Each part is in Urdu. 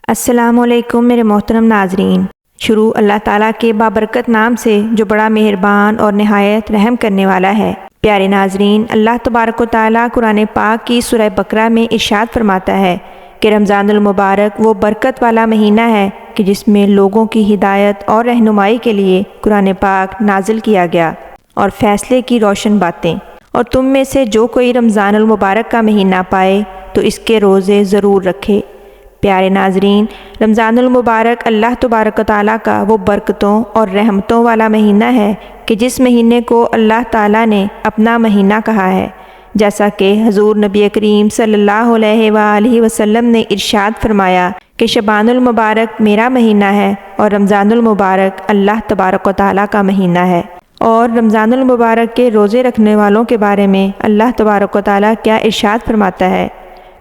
السلام علیکم میرے محترم ناظرین۔ شروع اللہ تعالیٰ کے بابرکت نام سے جو بڑا مہربان اور نہایت رحم کرنے والا ہے۔ پیارے ناظرین، اللہ تبارک و تعالیٰ قرآن پاک کی سورہ بقرہ میں ارشاد فرماتا ہے کہ رمضان المبارک وہ برکت والا مہینہ ہے کہ جس میں لوگوں کی ہدایت اور رہنمائی کے لیے قرآن پاک نازل کیا گیا اور فیصلے کی روشن باتیں، اور تم میں سے جو کوئی رمضان المبارک کا مہینہ پائے تو اس کے روزے ضرور رکھے۔ پیارے ناظرین، رمضان المبارک اللہ تبارک و تعالیٰ کا وہ برکتوں اور رحمتوں والا مہینہ ہے کہ جس مہینے کو اللہ تعالیٰ نے اپنا مہینہ کہا ہے، جیسا کہ حضور نبی کریم صلی اللہ علیہ وآلہ وسلم نے ارشاد فرمایا کہ شعبان المبارک میرا مہینہ ہے اور رمضان المبارک اللہ تبارک و تعالیٰ کا مہینہ ہے۔ اور رمضان المبارک کے روزے رکھنے والوں کے بارے میں اللہ تبارک و تعالیٰ کیا ارشاد فرماتا ہے؟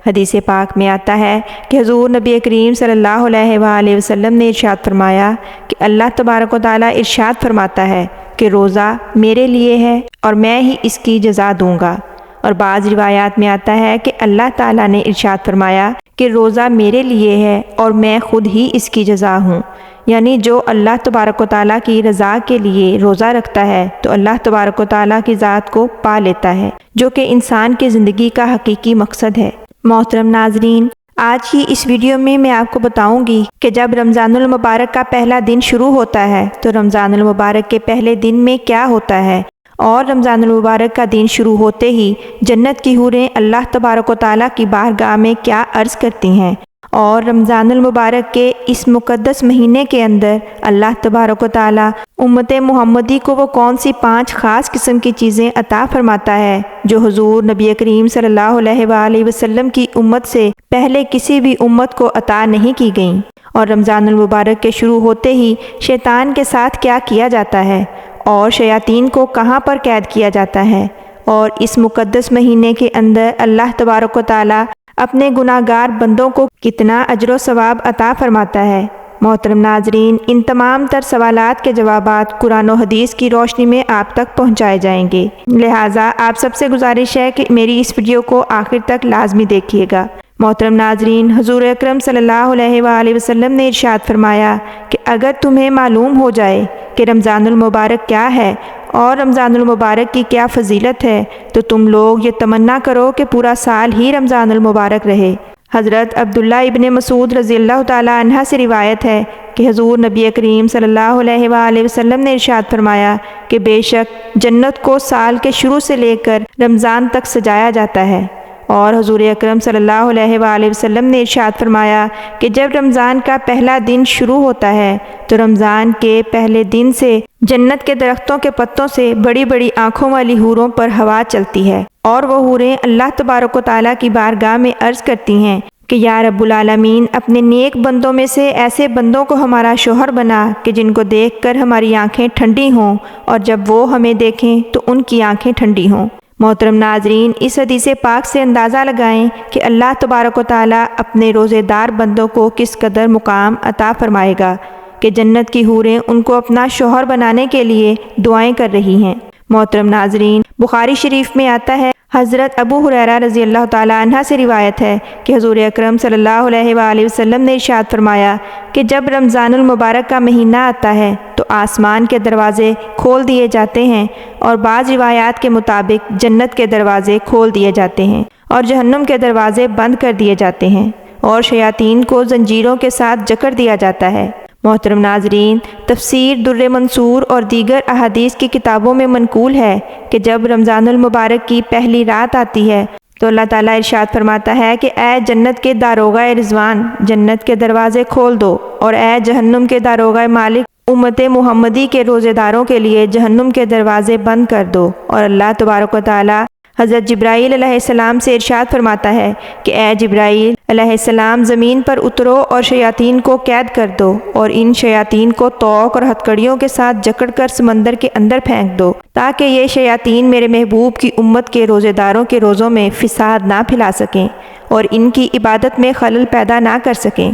حدیث پاک میں آتا ہے کہ حضور نبی کریم صلی اللہ علیہ وآلہ وسلم نے ارشاد فرمایا کہ اللہ تبارک و تعالیٰ ارشاد فرماتا ہے کہ روزہ میرے لیے ہے اور میں ہی اس کی جزا دوں گا۔ اور بعض روایات میں آتا ہے کہ اللہ تعالیٰ نے ارشاد فرمایا کہ روزہ میرے لیے ہے اور میں خود ہی اس کی جزا ہوں، یعنی جو اللہ تبارک و تعالیٰ کی رضا کے لیے روزہ رکھتا ہے تو اللہ تبارک و تعالیٰ کی ذات کو پا لیتا ہے، جو کہ انسان کی زندگی کا حقیقی مقصد ہے۔ محترم ناظرین، آج کی اس ویڈیو میں آپ کو بتاؤں گی کہ جب رمضان المبارک کا پہلا دن شروع ہوتا ہے تو رمضان المبارک کے پہلے دن میں کیا ہوتا ہے، اور رمضان المبارک کا دن شروع ہوتے ہی جنت کی حوریں اللہ تبارک و تعالیٰ کی بارگاہ میں کیا عرض کرتی ہیں، اور رمضان المبارک کے اس مقدس مہینے کے اندر اللہ تبارک و تعالیٰ امت محمدی کو وہ کون سی 5 خاص قسم کی چیزیں عطا فرماتا ہے جو حضور نبی کریم صلی اللہ علیہ وآلہ وسلم کی امت سے پہلے کسی بھی امت کو عطا نہیں کی گئیں، اور رمضان المبارک کے شروع ہوتے ہی شیطان کے ساتھ کیا کیا جاتا ہے، اور شیاطین کو کہاں پر قید کیا جاتا ہے، اور اس مقدس مہینے کے اندر اللہ تبارک و تعالیٰ اپنے گناہ گار بندوں کو کتنا اجر و ثواب عطا فرماتا ہے۔ محترم ناظرین، ان تمام تر سوالات کے جوابات قرآن و حدیث کی روشنی میں آپ تک پہنچائے جائیں گے، لہٰذا آپ سب سے گزارش ہے کہ میری اس ویڈیو کو آخر تک لازمی دیکھیے گا۔ محترم ناظرین، حضور اکرم صلی اللہ علیہ وآلہ وسلم نے ارشاد فرمایا کہ اگر تمہیں معلوم ہو جائے کہ رمضان المبارک کیا ہے اور رمضان المبارک کی کیا فضیلت ہے تو تم لوگ یہ تمنا کرو کہ پورا سال ہی رمضان المبارک رہے۔ حضرت عبداللہ ابن مسعود رضی اللہ تعالیٰ عنہ سے روایت ہے کہ حضور نبی کریم صلی اللہ علیہ وآلہ وسلم نے ارشاد فرمایا کہ بے شک جنت کو سال کے شروع سے لے کر رمضان تک سجایا جاتا ہے، اور حضور اکرم صلی اللہ علیہ وآلہ وسلم نے ارشاد فرمایا کہ جب رمضان کا پہلا دن شروع ہوتا ہے تو رمضان کے پہلے دن سے جنت کے درختوں کے پتوں سے بڑی بڑی آنکھوں والی حوروں پر ہوا چلتی ہے، اور وہ حوریں اللہ تبارک و تعالیٰ کی بارگاہ میں عرض کرتی ہیں کہ یا رب العالمین، اپنے نیک بندوں میں سے ایسے بندوں کو ہمارا شوہر بنا کہ جن کو دیکھ کر ہماری آنکھیں ٹھنڈی ہوں، اور جب وہ ہمیں دیکھیں تو ان کی آنکھیں ٹھنڈی ہوں۔ محترم ناظرین، اس حدیث پاک سے اندازہ لگائیں کہ اللہ تبارک و تعالیٰ اپنے روزے دار بندوں کو کس قدر مقام عطا فرمائے گا کہ جنت کی حوریں ان کو اپنا شوہر بنانے کے لیے دعائیں کر رہی ہیں۔ محترم ناظرین، بخاری شریف میں آتا ہے، حضرت ابو ہریرہ رضی اللہ تعالیٰ عنہ سے روایت ہے کہ حضور اکرم صلی اللہ علیہ وآلہ وسلم نے ارشاد فرمایا کہ جب رمضان المبارک کا مہینہ آتا ہے تو آسمان کے دروازے کھول دیے جاتے ہیں، اور بعض روایات کے مطابق جنت کے دروازے کھول دیے جاتے ہیں اور جہنم کے دروازے بند کر دیے جاتے ہیں، اور شیاطین کو زنجیروں کے ساتھ جکڑ دیا جاتا ہے۔ محترم ناظرین، تفسیر در منصور اور دیگر احادیث کی کتابوں میں منقول ہے کہ جب رمضان المبارک کی پہلی رات آتی ہے تو اللہ تعالیٰ ارشاد فرماتا ہے کہ اے جنت کے داروغہ رضوان، جنت کے دروازے کھول دو، اور اے جہنم کے داروغہ مالک، امت محمدی کے روزے داروں کے لیے جہنم کے دروازے بند کر دو۔ اور اللہ تبارک و تعالیٰ حضرت جبرائیل علیہ السلام سے ارشاد فرماتا ہے کہ اے جبرائیل علیہ السلام، زمین پر اترو اور شیاطین کو قید کر دو، اور ان شیاطین کو توق اور ہتھکڑیوں کے ساتھ جکڑ کر سمندر کے اندر پھینک دو، تاکہ یہ شیاطین میرے محبوب کی امت کے روزے داروں کے روزوں میں فساد نہ پھیلا سکیں اور ان کی عبادت میں خلل پیدا نہ کر سکیں۔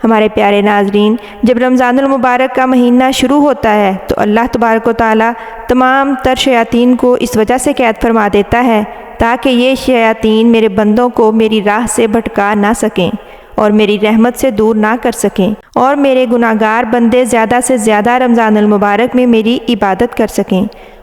ہمارے پیارے ناظرین، جب رمضان المبارک کا مہینہ شروع ہوتا ہے تو اللہ تبارک و تعالیٰ تمام تر شیاطین کو اس وجہ سے قید فرما دیتا ہے تاکہ یہ شیاطین میرے بندوں کو میری راہ سے بھٹکا نہ سکیں، اور میری رحمت سے دور نہ کر سکیں، اور میرے گناہگار بندے زیادہ سے زیادہ رمضان المبارک میں میری عبادت کر سکیں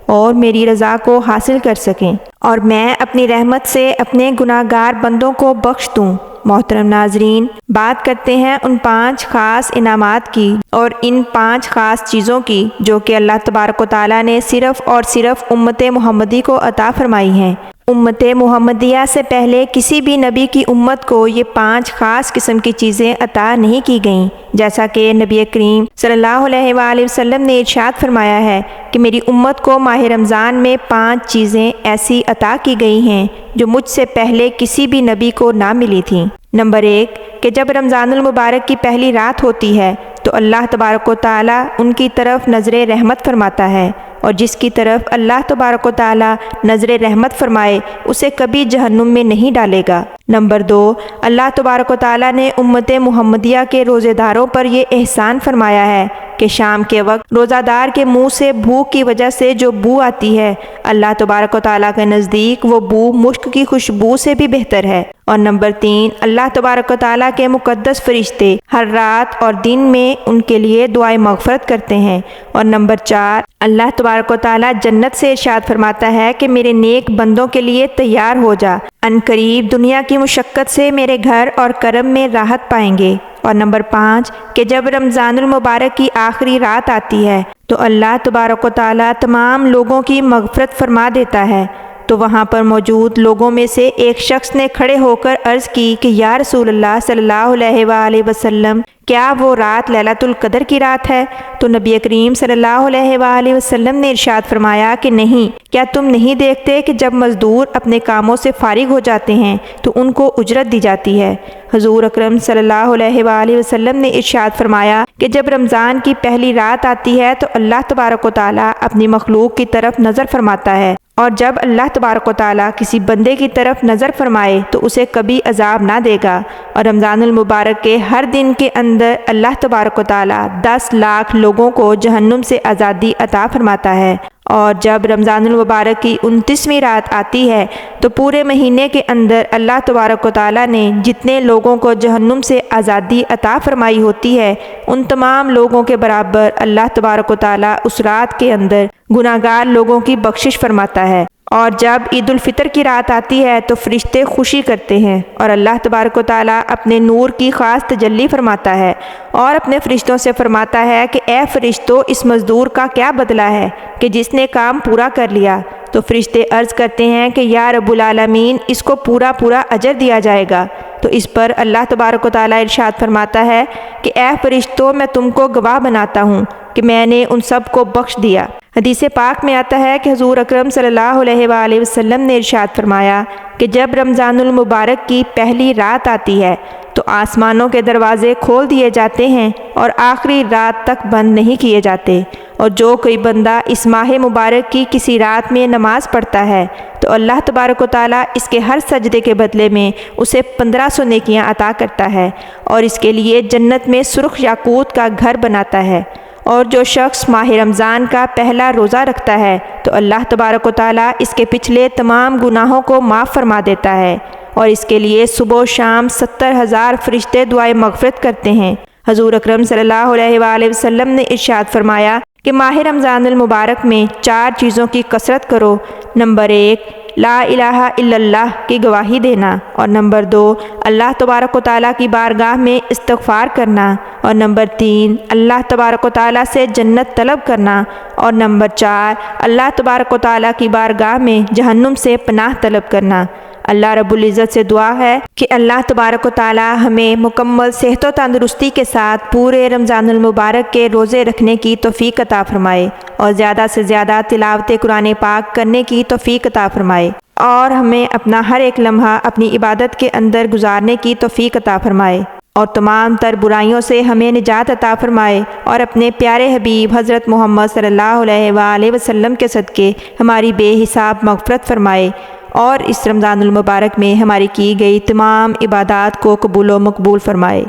اور میری رضا کو حاصل کر سکیں، اور میں اپنی رحمت سے اپنے گناہگار بندوں کو بخش دوں۔ محترم ناظرین، بات کرتے ہیں ان 5 خاص انعامات کی اور ان 5 خاص چیزوں کی جو کہ اللہ تبارک و تعالیٰ نے صرف اور صرف امت محمدی کو عطا فرمائی ہیں۔ امت محمدیہ سے پہلے کسی بھی نبی کی امت کو یہ 5 خاص قسم کی چیزیں عطا نہیں کی گئیں، جیسا کہ نبی کریم صلی اللہ علیہ وآلہ وسلم نے ارشاد فرمایا ہے کہ میری امت کو ماہ رمضان میں 5 چیزیں ایسی عطا کی گئی ہیں جو مجھ سے پہلے کسی بھی نبی کو نہ ملی تھیں۔ نمبر 1 کہ جب رمضان المبارک کی پہلی رات ہوتی ہے تو اللہ تبارک و تعالیٰ ان کی طرف نظر رحمت فرماتا ہے، اور جس کی طرف اللہ تبارک و تعالیٰ نظر رحمت فرمائے اسے کبھی جہنم میں نہیں ڈالے گا۔ نمبر 2 اللہ تبارک و تعالیٰ نے امت محمدیہ کے روزے داروں پر یہ احسان فرمایا ہے کہ شام کے وقت روزہ دار کے منہ سے بھوک کی وجہ سے جو بو آتی ہے، اللہ تبارک و تعالیٰ کے نزدیک وہ بو مشک کی خوشبو سے بھی بہتر ہے۔ اور نمبر 3 اللہ تبارک و تعالیٰ کے مقدس فرشتے ہر رات اور دن میں ان کے لیے دعائیں مغفرت کرتے ہیں۔ اور نمبر 4 اللہ تبارک و تعالیٰ جنت سے ارشاد فرماتا ہے کہ میرے نیک بندوں کے لیے تیار ہو جا، ان قریب دنیا کی مشقت سے میرے گھر اور کرم میں راحت پائیں گے۔ اور نمبر 5 کہ جب رمضان المبارک کی آخری رات آتی ہے تو اللہ تبارک و تعالیٰ تمام لوگوں کی مغفرت فرما دیتا ہے۔ تو وہاں پر موجود لوگوں میں سے ایک شخص نے کھڑے ہو کر عرض کی کہ یا رسول اللہ صلی اللہ علیہ وآلہ وسلم، کیا وہ رات لیلۃ القدر کی رات ہے؟ تو نبی کریم صلی اللہ علیہ وآلہ وسلم نے ارشاد فرمایا کہ نہیں، کیا تم نہیں دیکھتے کہ جب مزدور اپنے کاموں سے فارغ ہو جاتے ہیں تو ان کو اجرت دی جاتی ہے؟ حضور اکرم صلی اللہ علیہ وآلہ وسلم نے ارشاد فرمایا کہ جب رمضان کی پہلی رات آتی ہے تو اللہ تبارک و تعالیٰ اپنی مخلوق کی طرف نظر فرماتا ہے، اور جب اللہ تبارک و تعالیٰ کسی بندے کی طرف نظر فرمائے تو اسے کبھی عذاب نہ دے گا۔ اور رمضان المبارک کے ہر دن کے اندر اللہ تبارک و تعالیٰ 10 لاکھ لوگوں کو جہنم سے آزادی عطا فرماتا ہے۔ اور جب رمضان المبارک کی 29ویں رات آتی ہے تو پورے مہینے کے اندر اللہ تبارک و تعالیٰ نے جتنے لوگوں کو جہنم سے آزادی عطا فرمائی ہوتی ہے ان تمام لوگوں کے برابر اللہ تبارک و تعالیٰ اس رات کے اندر گناہگار لوگوں کی بخشش فرماتا ہے۔ اور جب عید الفطر کی رات آتی ہے تو فرشتے خوشی کرتے ہیں اور اللہ تبارک و تعالیٰ اپنے نور کی خاص تجلی فرماتا ہے اور اپنے فرشتوں سے فرماتا ہے کہ اے فرشتوں، اس مزدور کا کیا بدلہ ہے کہ جس نے کام پورا کر لیا؟ تو فرشتے عرض کرتے ہیں کہ یا رب العالمین، اس کو پورا اجر دیا جائے گا۔ تو اس پر اللہ تبارک و تعالیٰ ارشاد فرماتا ہے کہ اے فرشتوں، میں تم کو گواہ بناتا ہوں کہ میں نے ان سب کو بخش دیا۔ حدیث پاک میں آتا ہے کہ حضور اکرم صلی اللہ علیہ وآلہ وسلم نے ارشاد فرمایا کہ جب رمضان المبارک کی پہلی رات آتی ہے تو آسمانوں کے دروازے کھول دیے جاتے ہیں اور آخری رات تک بند نہیں کیے جاتے، اور جو کوئی بندہ اس ماہ مبارک کی کسی رات میں نماز پڑھتا ہے تو اللہ تبارک و تعالیٰ اس کے ہر سجدے کے بدلے میں اسے 1500 نیکیاں عطا کرتا ہے اور اس کے لیے جنت میں سرخ یاقوت کا گھر بناتا ہے۔ اور جو شخص ماہ رمضان کا پہلا روزہ رکھتا ہے تو اللہ تبارک و تعالیٰ اس کے پچھلے تمام گناہوں کو معاف فرما دیتا ہے اور اس کے لیے صبح و شام 70,000 فرشتے دعائیں مغفرت کرتے ہیں۔ حضور اکرم صلی اللہ علیہ وآلہ وسلم نے ارشاد فرمایا کہ ماہ رمضان المبارک میں 4 چیزوں کی کثرت کرو۔ نمبر 1 لا الہ الا اللہ کی گواہی دینا، اور نمبر 2 اللہ تبارک و تعالیٰ کی بارگاہ میں استغفار کرنا، اور نمبر 3 اللہ تبارک و تعالیٰ سے جنت طلب کرنا، اور نمبر 4 اللہ تبارک و تعالیٰ کی بارگاہ میں جہنم سے پناہ طلب کرنا۔ اللہ رب العزت سے دعا ہے کہ اللہ تبارک و تعالیٰ ہمیں مکمل صحت و تندرستی کے ساتھ پورے رمضان المبارک کے روزے رکھنے کی توفیق عطا فرمائے اور زیادہ سے زیادہ تلاوت قرآن پاک کرنے کی توفیق عطا فرمائے، اور ہمیں اپنا ہر ایک لمحہ اپنی عبادت کے اندر گزارنے کی توفیق عطا فرمائے، اور تمام تر برائیوں سے ہمیں نجات عطا فرمائے، اور اپنے پیارے حبیب حضرت محمد صلی اللہ علیہ وآلہ وسلم کے صدقے ہماری بے حساب مغفرت فرمائے، اور اس رمضان المبارک میں ہماری کی گئی تمام عبادات کو قبول و مقبول فرمائے۔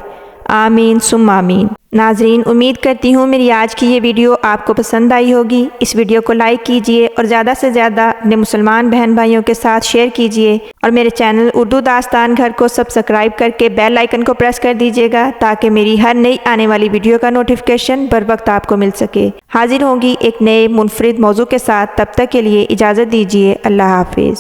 آمین ثم آمین۔ ناظرین، امید کرتی ہوں میری آج کی یہ ویڈیو آپ کو پسند آئی ہوگی۔ اس ویڈیو کو لائک کیجئے اور زیادہ سے زیادہ اپنے مسلمان بہن بھائیوں کے ساتھ شیئر کیجئے، اور میرے چینل اردو داستان گھر کو سبسکرائب کر کے بیل آئیکن کو پریس کر دیجئے گا تاکہ میری ہر نئی آنے والی ویڈیو کا نوٹیفیکیشن بر وقت آپ کو مل سکے۔ حاضر ہوں گی ایک نئے منفرد موضوع کے ساتھ، تب تک کے لیے اجازت دیجئے۔ اللہ حافظ۔